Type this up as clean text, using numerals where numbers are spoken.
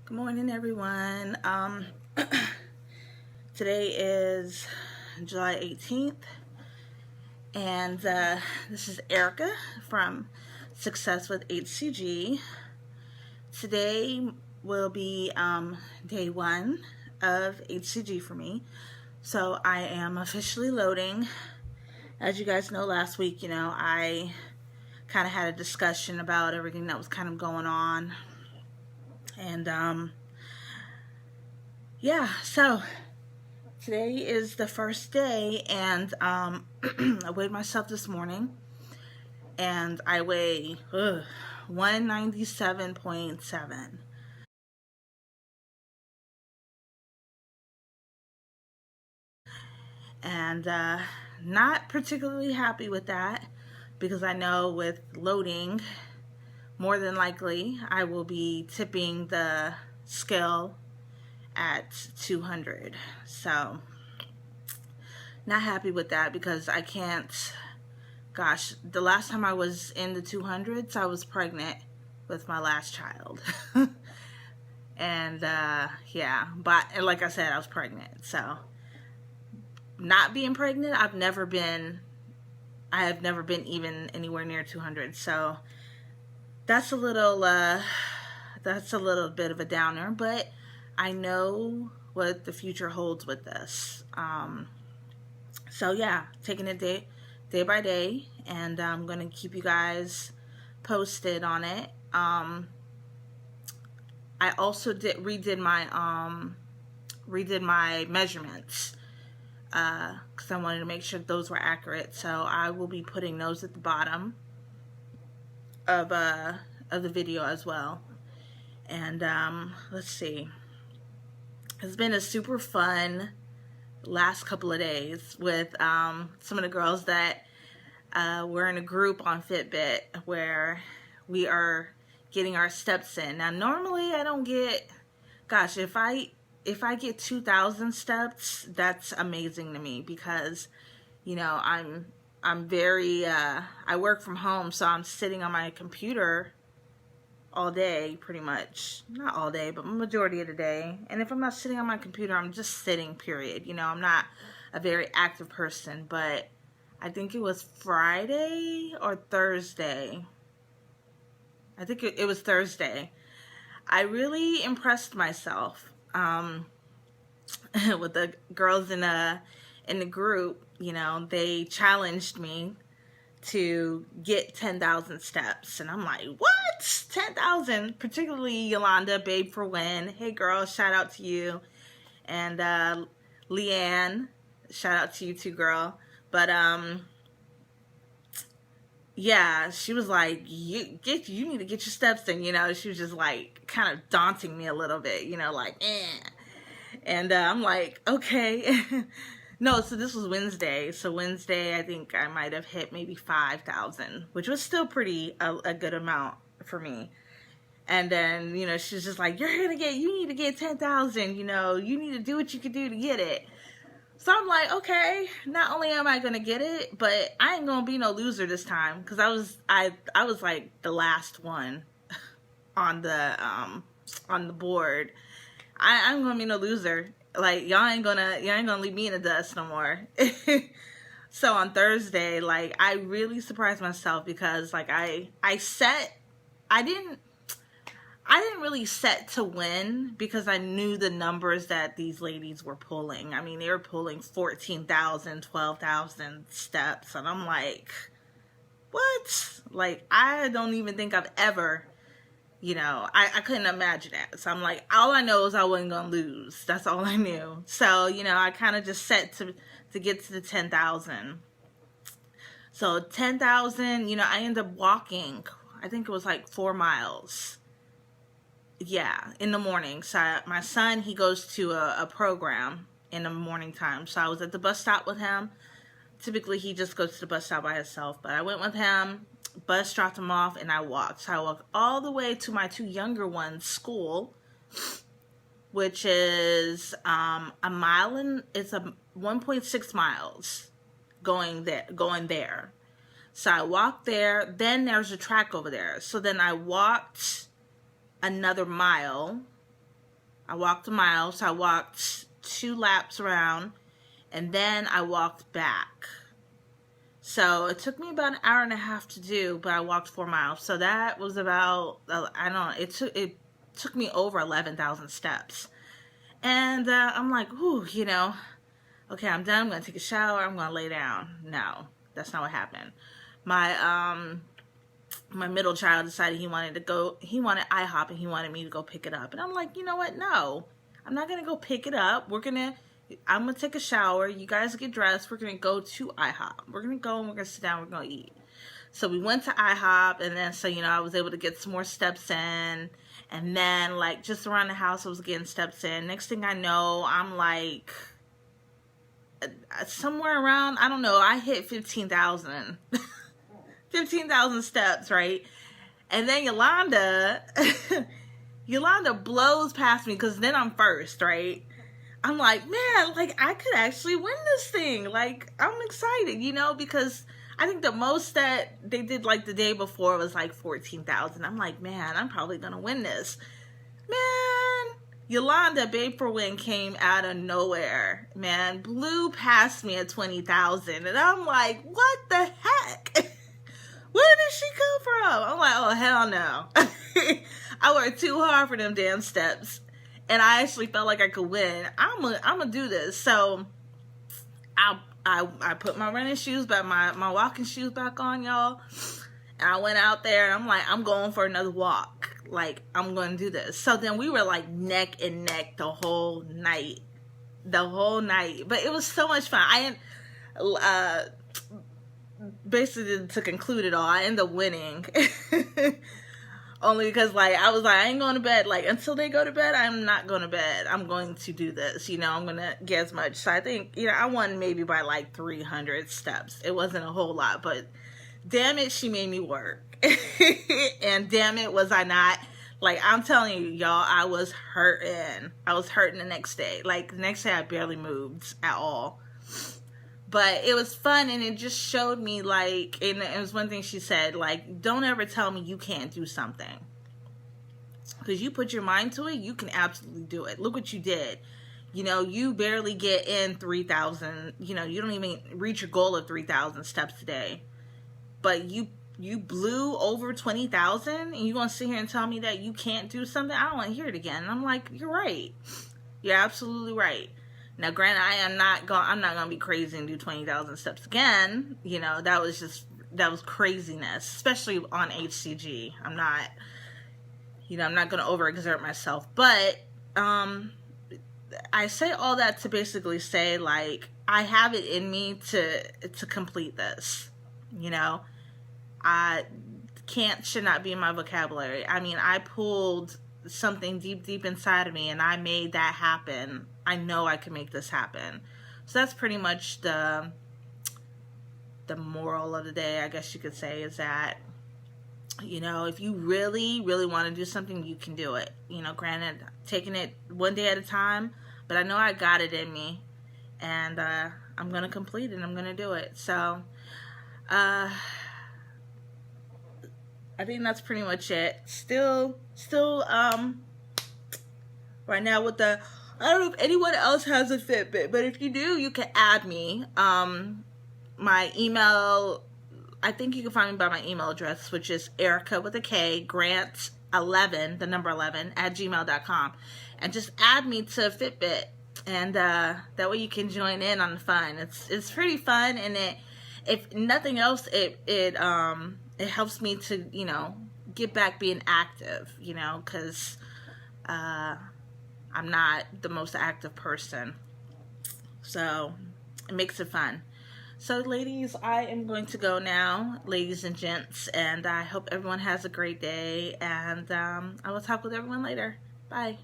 Good morning, everyone. Today is July 18th, and this is Erica from Success with HCG. Today will be day one of HCG for me, so I am officially loading. As you guys know, last week, I kind of had a discussion about everything that was kind of going on. And yeah, so today is the first day, and I weighed myself this morning, and I weigh 197.7. And not particularly happy with that, because I know with loading, more than likely I will be tipping the scale at 200. So not happy with that, because I can't, gosh, the last time I was in the 200s, I was pregnant with my last child. And yeah, but like I said, I was pregnant. So not being pregnant, I have never been even anywhere near 200. So that's a little bit of a downer, but I know what the future holds with this. So yeah, taking it day by day, and I'm going to keep you guys posted on it. I also redid my measurements, because I wanted to make sure those were accurate. So I will be putting those at the bottom of the video as well. And let's see. It's been a super fun last couple of days with some of the girls that we're in a group on Fitbit where we are getting our steps in. Now, normally I don't get, gosh, if I get 2,000 steps, that's amazing to me, because I'm very I work from home, so I'm sitting on my computer all day, pretty much. Not all day, but majority of the day. And if I'm not sitting on my computer, I'm just sitting, period. I'm not a very active person, but I think it was Friday or Thursday. I think it was Thursday. I really impressed myself with the girls in the group. They challenged me to get 10,000 steps, and I'm like, what? 10,000? Particularly Yolanda, Babe for Win. Hey girl, shout out to you. And Leanne, shout out to you too, girl. But yeah, she was like, you need to get your steps in. She was just like kind of daunting me a little bit, like and I'm like, okay. No, so this was Wednesday. So Wednesday, I think I might have hit maybe 5,000, which was still a good amount for me. And then, she's just like, you need to get 10,000, you need to do what you can do to get it. So I'm like, okay, not only am I going to get it, but I ain't going to be no loser this time. Cause I was like the last one on the board. I'm going to be no loser. Like, y'all ain't gonna leave me in the dust no more. So on Thursday, like, I really surprised myself, because like I didn't really set to win, because I knew the numbers that these ladies were pulling. I mean, they were pulling 14,000, 12,000 steps, and I'm like, what? Like, I don't even think I've ever, I couldn't imagine that. So I'm like, all I know is I wasn't going to lose. That's all I knew. So, I kind of just set to get to the 10,000. So 10,000, I ended up walking, I think it was like 4 miles. Yeah, in the morning. So my son, he goes to a program in the morning time. So I was at the bus stop with him. Typically, he just goes to the bus stop by himself. But I went with him. Bus dropped him off, and I walked. So I walked all the way to my 2 younger ones' school, which is a mile, and it's a 1.6 miles going there. So I walked there. Then there's a track over there. So then I walked another mile I walked a mile, so I walked 2 laps around, and then I walked back. So it took me about an hour and a half to do, but I walked 4 miles. So that was about, I don't know, it took me over 11,000 steps. And I'm like, ooh, you know, okay, I'm done. I'm going to take a shower. I'm going to lay down. No, that's not what happened. My middle child decided he wanted IHOP, and he wanted me to go pick it up. And I'm like, you know what? No, I'm not going to go pick it up. I'm going to take a shower. You guys get dressed. We're going to go to IHOP. We're going to go and we're going to sit down. We're going to eat. So we went to IHOP, and then, so, you know, I was able to get some more steps in. And then, like, just around the house, I was getting steps in. Next thing I know, I'm like, somewhere around, I don't know, I hit 15,000. 15,000 steps, right? And then Yolanda blows past me, because then I'm first, right? I'm like, man, like, I could actually win this thing. Like, I'm excited, you know, because I think the most that they did, like, the day before was like 14,000. I'm like, man, I'm probably gonna win this. Man, Yolanda, Babe for Win, came out of nowhere, man, blew past me at 20,000. And I'm like, what the heck? Where did she come from? I'm like, oh, hell no. I worked too hard for them damn steps. And I actually felt like I could win. I'm gonna do this. So I put my running shoes back, my walking shoes back on, y'all. And I went out there, and I'm like, I'm going for another walk. Like, I'm going to do this. So then we were like neck and neck the whole night. But it was so much fun. Basically, to conclude it all, I ended up winning. Only because, like, I was like, I ain't going to bed. Like, until they go to bed, I'm not going to bed. I'm going to do this. You know, I'm going to get as much. So I think, you know, I won maybe by like 300 steps. It wasn't a whole lot, but damn it, she made me work. And damn it, was I not. Like, I'm telling you, y'all, I was hurting. I was hurting the next day. Like, the next day, I barely moved at all. But it was fun, and it just showed me, like, and it was one thing she said, like, don't ever tell me you can't do something. Because you put your mind to it, you can absolutely do it. Look what you did. You know, you barely get in 3,000. You know, you don't even reach your goal of 3,000 steps a day. But you blew over 20,000, and you're going to sit here and tell me that you can't do something? I don't want to hear it again. And I'm like, you're right. You're absolutely right. Now, granted, I'm not going to be crazy and do 20,000 steps again. You know, that was craziness, especially on HCG. I'm not going to overexert myself. But I say all that to basically say, like, I have it in me to complete this. You know, should not be in my vocabulary. I mean, I pulled something deep inside of me, and I made that happen. I know I can make this happen. So that's pretty much the moral of the day, I guess you could say, is that, you know, if you really, really want to do something, you can do it. You know, granted, taking it one day at a time, but I know I got it in me, and I'm going to complete it, and I'm going to do it. So, I think that's pretty much it. Still, right now with the, I don't know if anyone else has a Fitbit, but if you do, you can add me. My email, I think you can find me by my email address, which is Erica with a K, Grant11, the number 11, @gmail.com. And just add me to Fitbit. And that way you can join in on the fun. It's pretty fun, and if nothing else, it helps me to, you know, get back being active, you know, because I'm not the most active person. So it makes it fun. So ladies, I am going to go now, ladies and gents, and I hope everyone has a great day, and I will talk with everyone later. Bye.